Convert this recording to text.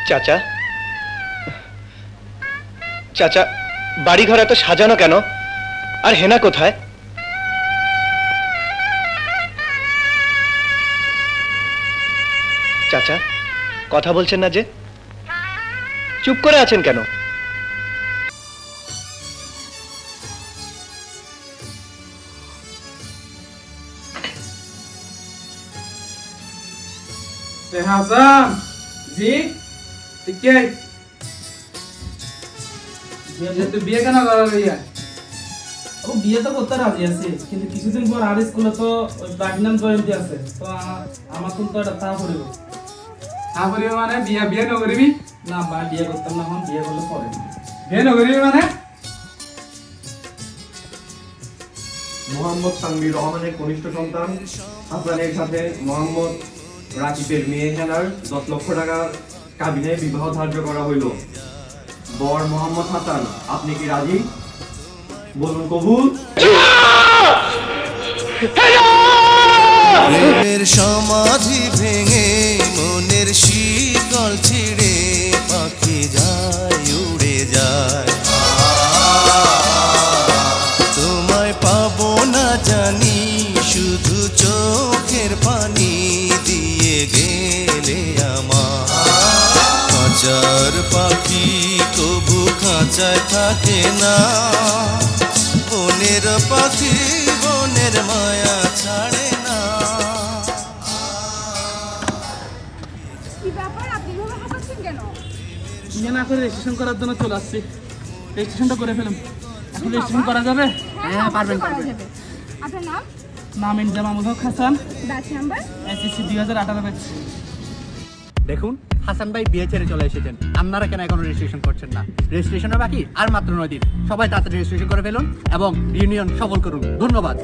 চাচা চাচা বাড়ি ঘর এত সাজানো কেন? আর হেনা কোথায়? চাচা কথা বলছেন না যে, চুপ করে আছেন কেন? হাসান জি ঠিক তুই বিয়ে কেন করা ভাইয়া? ও বিয়ে তো করতে রাজি আছে, কিন্তু কিছুদিন পর আর স্কুলে তো ওই প্লাটিনাম জয়ন্তী আছে, তো আমার তো এটা তা পড়িব। তা পড়িব মানে বিয়ে বিয়ে নকরিবি? না ভাই বিয়ে করতাম না, এখন বিয়ে করলে পরে বিয়ে নকরিবি মানে? মোহাম্মদ তানভীর রহমানের কনিষ্ঠ সন্তান হাসানের সাথে মোহাম্মদ রাকিবের মেয়ে হেনার 10 লক্ষ টাকা কাবিনে বিবাহ ধার্য করা হইল। বর মোহাম্মদ হাসান, আপনি কি রাজি? বলুন কবুল। প্রেমের সমাধি ভেঙে মনের শিকল ছিঁড়ে পাখি যায় উড়ে যায়, তোমায় পাবো না জানি শুধু চোখের পানি দিয়ে গেলে আমার। খাঁচার পাখি কবু খাঁচায় থাকে না, বনের পাখি বনের মায়া ছাড়ে না। কি ব্যাপার, আপনি এভাবে হাসাচ্ছেন কেন? বিয়ে না করে রেজিস্ট্রেশন করার জন্য চলে আসছি। রেজিস্ট্রেশনটা করে ফেলাম। এখন রেজিস্ট্রেশন করা যাবে? হ্যাঁ পারবেন। আপনার নাম? নাম Inzam Haque Hasan, batch number SSC 2018 batch. দেখুন হাসান ভাই বিয়ে ছেড়ে চলে এসেছেন, আপনারা কেন এখনো রেজিস্ট্রেশন করছেন না? রেজিস্ট্রেশনের বাকি আর মাত্র 9 দিন, সবাই তাড়াতাড়ি রেজিস্ট্রেশন করে ফেলুন এবং ইউনিয়ন সফল করুন। ধন্যবাদ।